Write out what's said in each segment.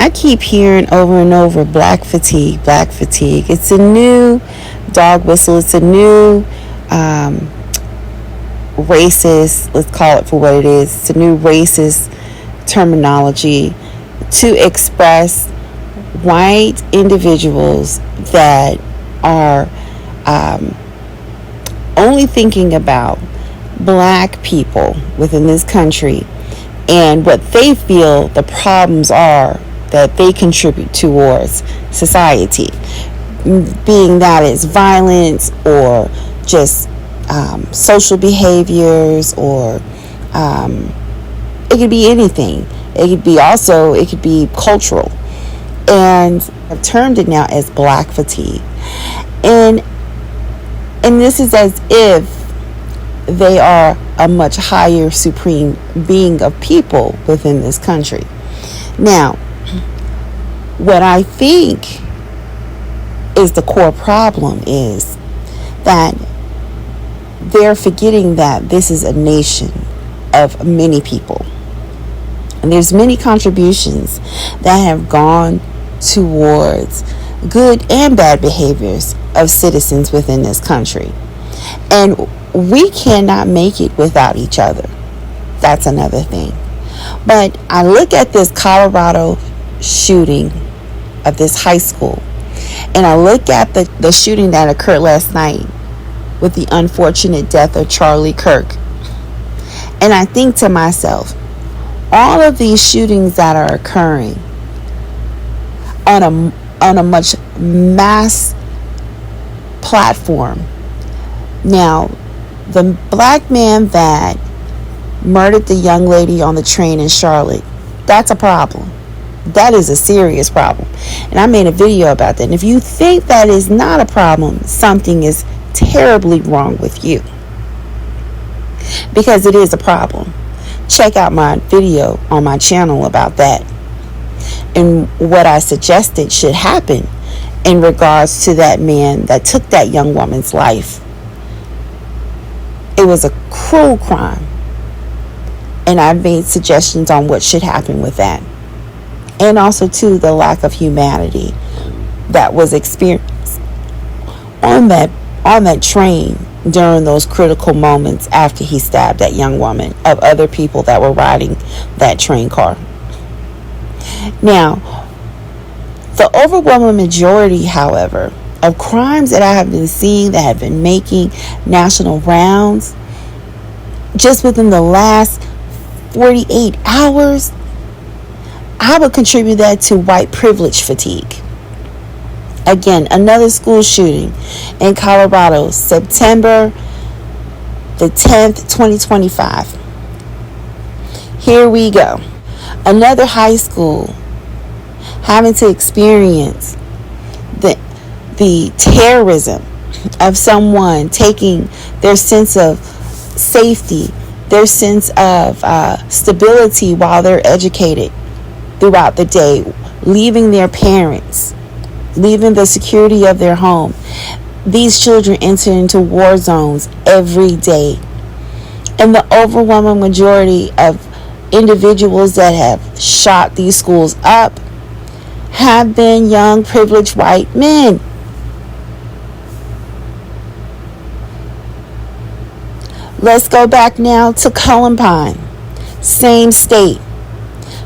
I keep hearing over and over, black fatigue, black fatigue. It's a new dog whistle. It's a new racist, let's call it for what it is. It's a new racist terminology to express white individuals that are only thinking about black people within this country and what they feel the problems are that they contribute towards society, being that it's violence or just social behaviors, or it could be anything. It could be cultural. And I've termed it now as black fatigue. And this is as if they are a much higher supreme being of people within this country. Now, what I think is the core problem is that they're forgetting that this is a nation of many people. And there's many contributions that have gone towards good and bad behaviors of citizens within this country. And we cannot make it without each other. That's another thing. But I look at this Colorado shooting of this high school, and I look at the shooting that occurred last night with the unfortunate death of Charlie Kirk. And I think to myself, all of these shootings that are occurring on a much mass platform. Now, the black man that murdered the young lady on the train in Charlotte, that's a problem. That is a serious problem. And I made a video about that. And if you think that is not a problem, something is terribly wrong with you. Because it is a problem. Check out my video on my channel about that. And what I suggested should happen in regards to that man that took that young woman's life. It was a cruel crime. And I've made suggestions on what should happen with that. And also, too, the lack of humanity that was experienced on that train during those critical moments after he stabbed that young woman of other people that were riding that train car. Now, the overwhelming majority, however, of crimes that I have been seeing that have been making national rounds just within the last 48 hours, I would contribute that to white privilege fatigue. Again, another school shooting in Colorado, September the 10th, 2025. Here we go. Another high school having to experience the terrorism of someone taking their sense of safety, their sense of stability while they're educated throughout the day, leaving their parents, leaving the security of their home. These children enter into war zones every day. And the overwhelming majority of individuals that have shot these schools up have been young, privileged white men. Let's go back now to Columbine, same state.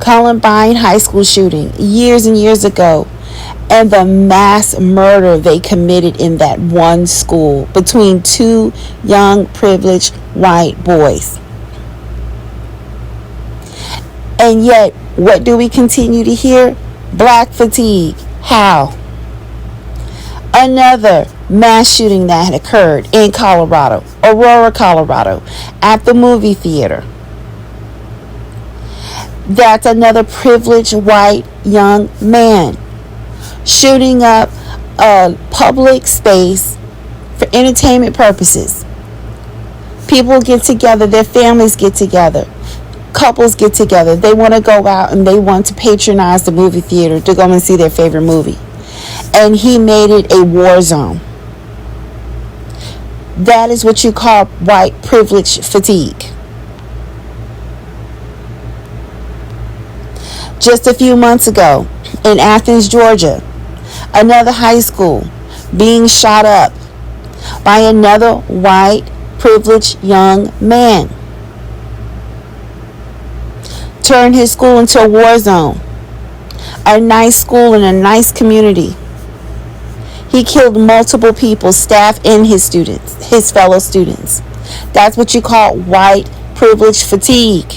Columbine high school shooting years and years ago, and the mass murder they committed in that one school between two young, privileged white boys. And yet, what do we continue to hear? Black fatigue. How? Another mass shooting that had occurred in Colorado, Aurora, Colorado, at the movie theater. That's another privileged white young man shooting up a public space for entertainment purposes. People get together, their families get together, couples get together. They want to go out and they want to patronize the movie theater to go and see their favorite movie. And he made it a war zone. That is what you call white privilege fatigue. Just a few months ago, In Athens, Georgia, another high school being shot up by another white privileged young man. Turned his school into a war zone. A nice school in a nice community. He killed multiple people, staff and his students, his fellow students. That's what you call white privilege fatigue.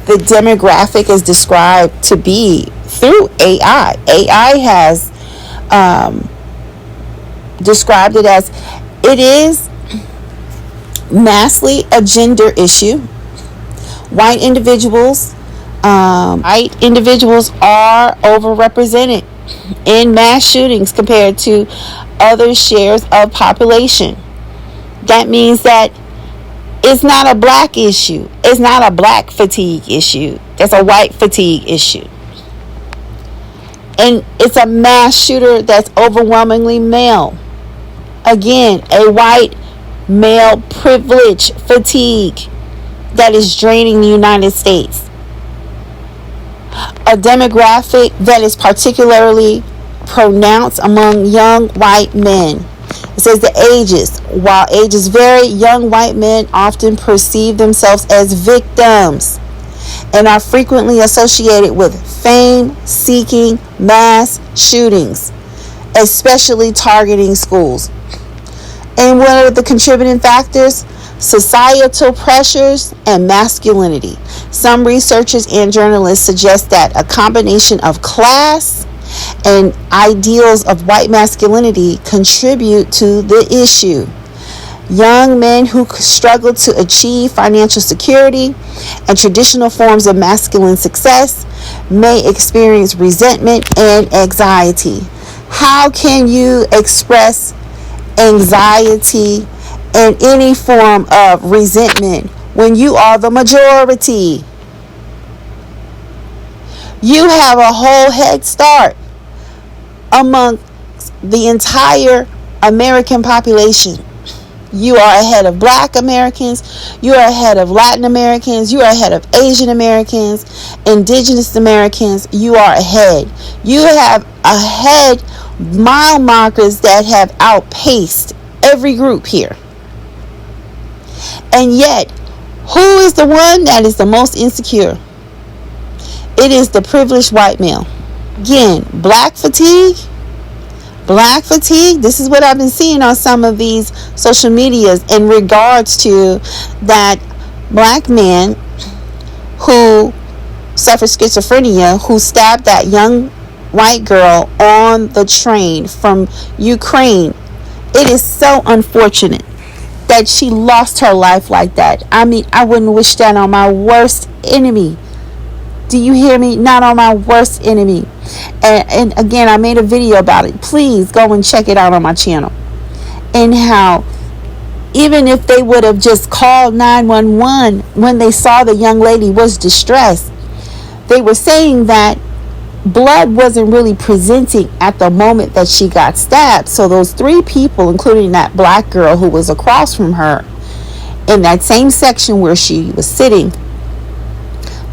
The demographic is described to be through AI. AI has described it as it is massively a gender issue. White individuals are overrepresented in mass shootings compared to other shares of population. That means that it's not a black issue. It's not a black fatigue issue. That's a white fatigue issue. And it's a mass shooter that's overwhelmingly male. Again, a white male privilege fatigue that is draining the United States. A demographic that is particularly pronounced among young white men. It says the ages. While ages vary, young white men often perceive themselves as victims and are frequently associated with fame-seeking mass shootings, especially targeting schools. And what are the contributing factors? Societal pressures and masculinity. Some researchers and journalists suggest that a combination of class and ideals of white masculinity contribute to the issue. Young men who struggle to achieve financial security and traditional forms of masculine success may experience resentment and anxiety. How can you express anxiety and any form of resentment when you are the majority? You have a whole head start among the entire American population. You are ahead of Black Americans. You are ahead of Latin Americans. You are ahead of Asian Americans, Indigenous Americans. You are ahead. You have ahead mile markers that have outpaced every group here. And yet, who is the one that is the most insecure? It is the privileged white male. Again, black fatigue. This is what I've been seeing on some of these social medias in regards to that black man who suffered schizophrenia, who stabbed that young white girl on the train from Ukraine. It is so unfortunate that she lost her life like that. I mean, I wouldn't wish that on my worst enemy. Do you hear me? Not on my worst enemy. And again, I made a video about it. Please go and check it out on my channel. And how even if they would have just called 911 when they saw the young lady was distressed, they were saying that blood wasn't really presenting at the moment that she got stabbed. So those three people, including that black girl who was across from her in that same section where she was sitting,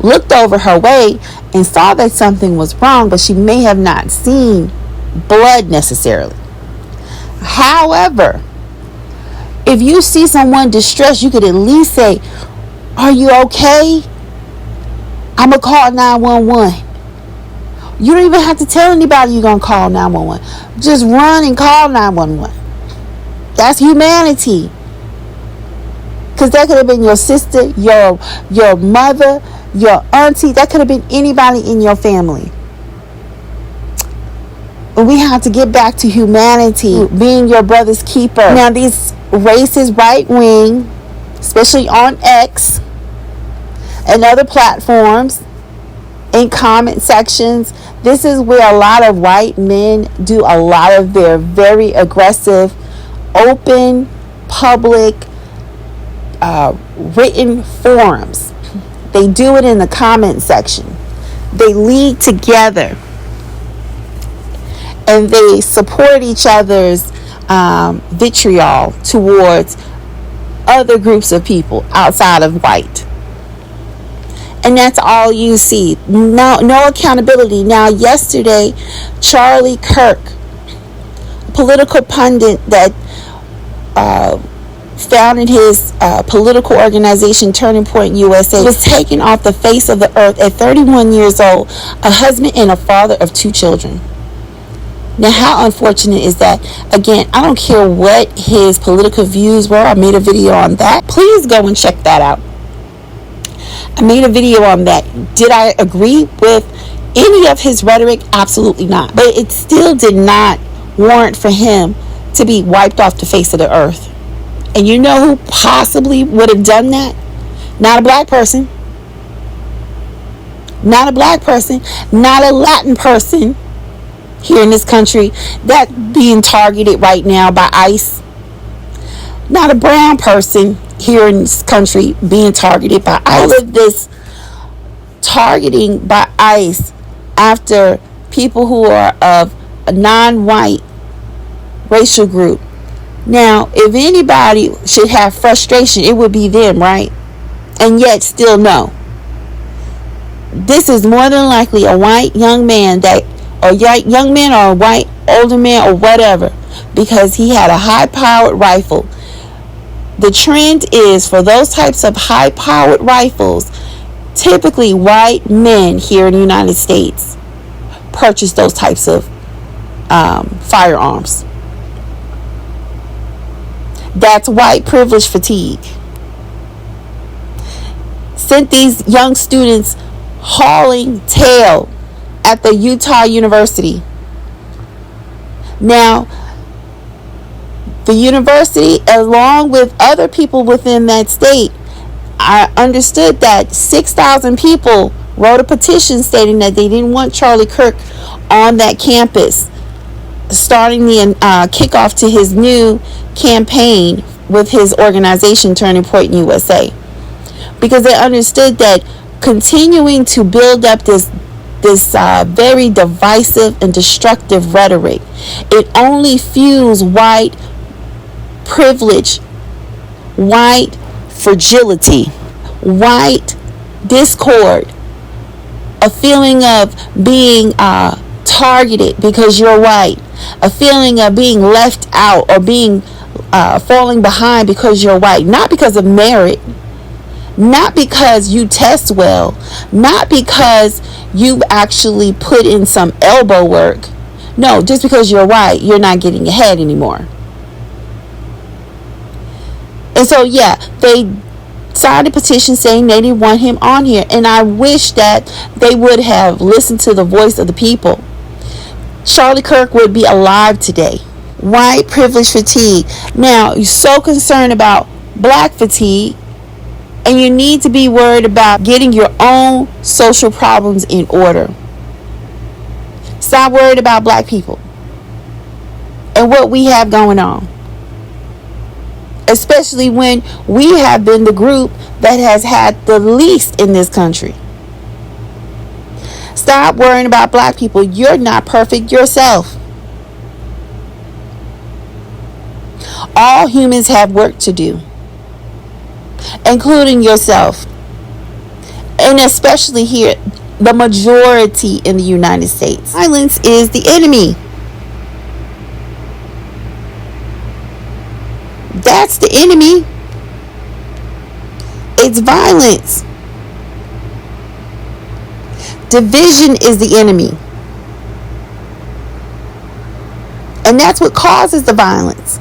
looked over her way and saw that something was wrong, but she may have not seen blood necessarily. However, if you see someone distressed, you could at least say, "Are you okay? I'm going to call 911. You don't even have to tell anybody you're going to call 911. Just run and call 911. That's humanity. Because that could have been your sister, your mother, your auntie. That could have been anybody in your family. But we have to get back to humanity, being your brother's keeper. Now, these racist right wing, especially on X and other platforms, in comment sections, this is where a lot of white men do a lot of their very aggressive, open, public, written forums. They do it in the comment section. They league together and they support each other's vitriol towards other groups of people outside of white. And that's all you see. No accountability. Now, yesterday, Charlie Kirk, political pundit that founded his political organization Turning Point USA, was taken off the face of the earth at 31 years old, a husband and a father of 2 children. Now, how unfortunate is that? Again, I don't care what his political views were. I made a video on that. Please go and check that out. I made a video on that. Did I agree with any of his rhetoric? Absolutely not. But it still did not warrant for him to be wiped off the face of the earth. And you know who possibly would have done that? Not a black person. Not a black person. Not a Latin person here in this country that's being targeted right now by ICE. Not a brown person here in this country being targeted by ICE. All of this targeting by ICE after people who are of a non-white racial group. Now, if anybody should have frustration, it would be them, right? And yet still no. This is more than likely a white young man or young man or a white older man or whatever, because he had a high-powered rifle. The trend is for those types of high-powered rifles, typically white men here in the United States purchase those types of firearms. That's white privilege fatigue. Sent these young students hauling tail at the Utah University. Now, the university, along with other people within that state, I understood that 6,000 people wrote a petition stating that they didn't want Charlie Kirk on that campus, starting the kickoff to his new campaign with his organization Turning Point USA, because they understood that continuing to build up this very divisive and destructive rhetoric, it only fuels white privilege, white fragility, white discord, a feeling of being targeted because you're white, a feeling of being left out or being falling behind because you're white, not because of merit, not because you test well, not because you actually put in some elbow work. No, just because you're white, you're not getting ahead anymore. And so, yeah, they signed a petition saying they didn't want him on here. And I wish that they would have listened to the voice of the people. Charlie Kirk would be alive today. White privilege fatigue. Now, you're so concerned about black fatigue, and you need to be worried about getting your own social problems in order. Stop worried about black people and what we have going on. Especially when we have been the group that has had the least in this country. Stop worrying about black people. You're not perfect yourself. All humans have work to do, including yourself. And especially here, the majority in the United States. Violence is the enemy. That's the enemy. It's violence. Division is the enemy. And that's what causes the violence.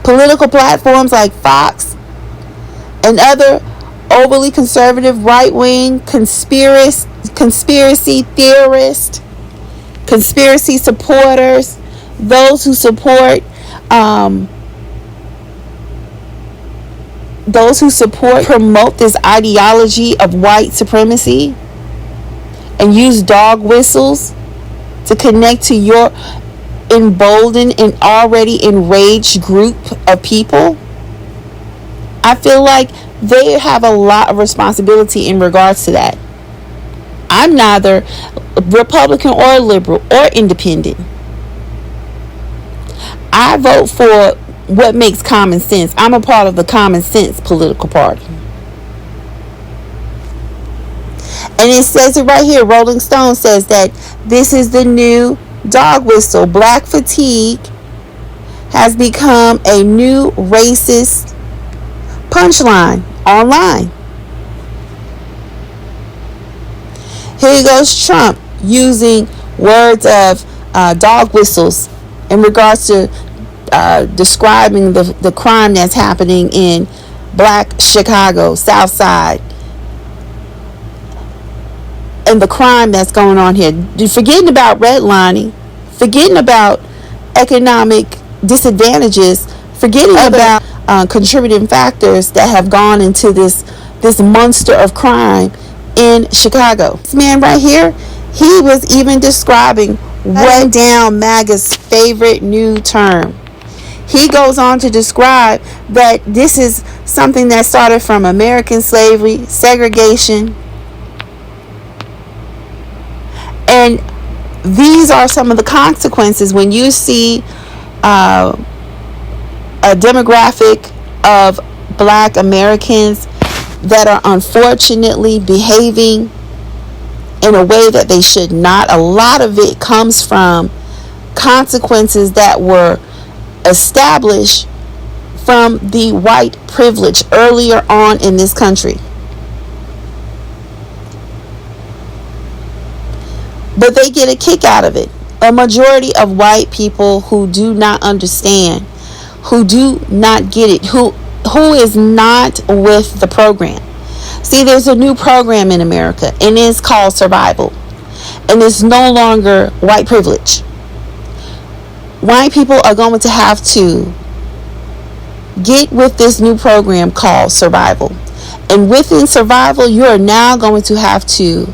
Political platforms like Fox and other overly conservative right-wing conspiracy theorists, conspiracy supporters, those who support promote this ideology of white supremacy and use dog whistles to connect to your emboldened and already enraged group of people. I feel like they have a lot of responsibility in regards to that. I'm neither Republican or liberal or independent. I vote for what makes common sense. I'm a part of the common sense political party. And it says it right here. Rolling Stone says that this is the new dog whistle. Black fatigue has become a new racist punchline online. Here goes Trump using words of dog whistles in regards to describing the crime that's happening in Black Chicago, South Side, and the crime that's going on here. Forgetting about redlining, forgetting about economic disadvantages, forgetting about contributing factors that have gone into this monster of crime in Chicago. This man right here, he was even describing what down MAGA's favorite new term. He goes on to describe that this is something that started from American slavery, segregation, and these are some of the consequences when you see a demographic of Black Americans that are unfortunately behaving in a way that they should not. A lot of it comes from consequences that were established from the white privilege earlier on in this country. But they get a kick out of it. A majority of white people who do not understand, who do not get it, who is not with the program. See, there's a new program in America, and it's called survival. And it's no longer white privilege. White people are going to have to get with this new program called survival. And within survival, you are now going to have to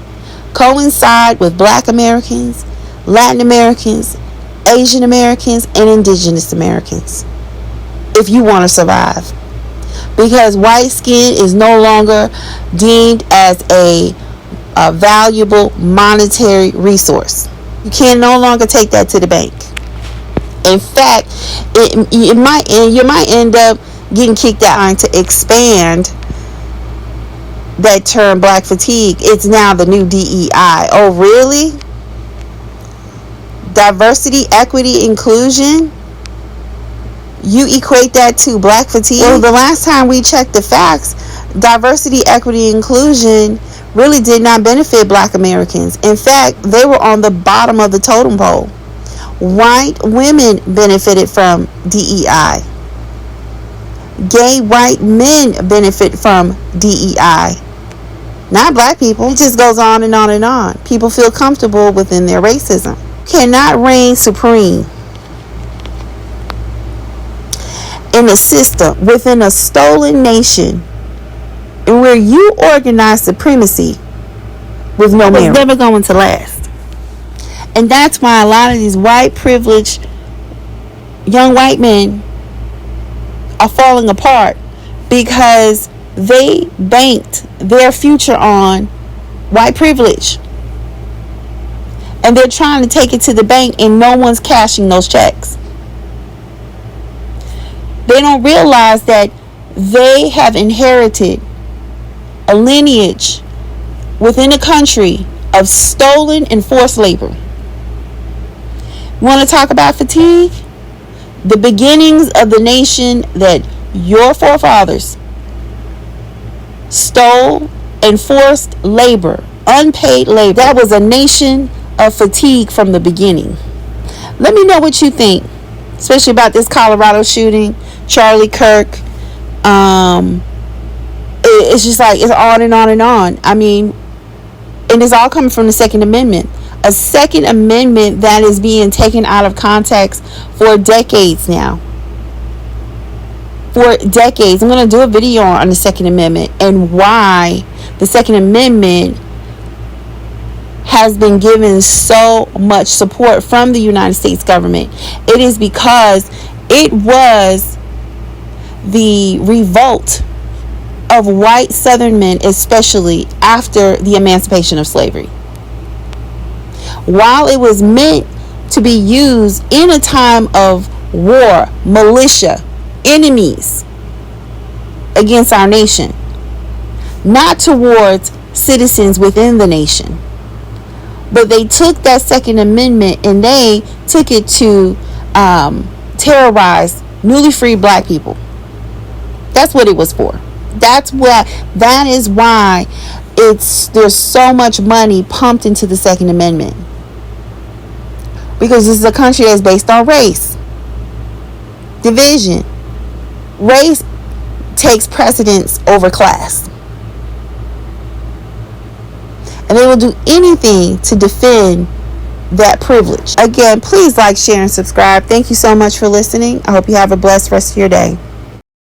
coincide with Black Americans, Latin Americans, Asian Americans, and Indigenous Americans if you want to survive. Because white skin is no longer deemed as a valuable monetary resource. You can no longer take that to the bank. In fact, you might end up getting kicked out. Trying to expand that term, Black fatigue. It's now the new DEI. Oh, really? Diversity, equity, inclusion? You equate that to Black fatigue? Well, the last time we checked the facts, diversity, equity, inclusion really did not benefit Black Americans. In fact, they were on the bottom of the totem pole. White women benefited from DEI. Gay white men benefit from DEI. Not Black people. It just goes on and on and on. People feel comfortable within their racism. Cannot reign supreme in a system within a stolen nation and where you organize supremacy with no merit. It's never going to last. And that's why a lot of these white privileged young white men are falling apart, because they banked their future on white privilege. And they're trying to take it to the bank and no one's cashing those checks. They don't realize that they have inherited a lineage within a country of stolen and forced labor. Want to talk about fatigue? The beginnings of the nation that your forefathers stole and forced labor, unpaid labor. That was a nation of fatigue from the beginning. Let me know what you think, especially about this Colorado shooting, Charlie Kirk. It's just like, it's on and on and on. I mean, and it's all coming from the Second Amendment. A Second Amendment that is being taken out of context for decades now. For decades. I'm going to do a video on the Second Amendment and why the Second Amendment has been given so much support from the United States government. It is because it was the revolt of white Southern men, especially after the emancipation of slavery. While it was meant to be used in a time of war, militia, enemies against our nation, not towards citizens within the nation. But they took that Second Amendment and they took it to terrorize newly freed black people. That's what it was for. That is why there's so much money pumped into the Second Amendment. Because this is a country that's based on race. Division. Race takes precedence over class. And they will do anything to defend that privilege. Again, please like, share, and subscribe. Thank you so much for listening. I hope you have a blessed rest of your day.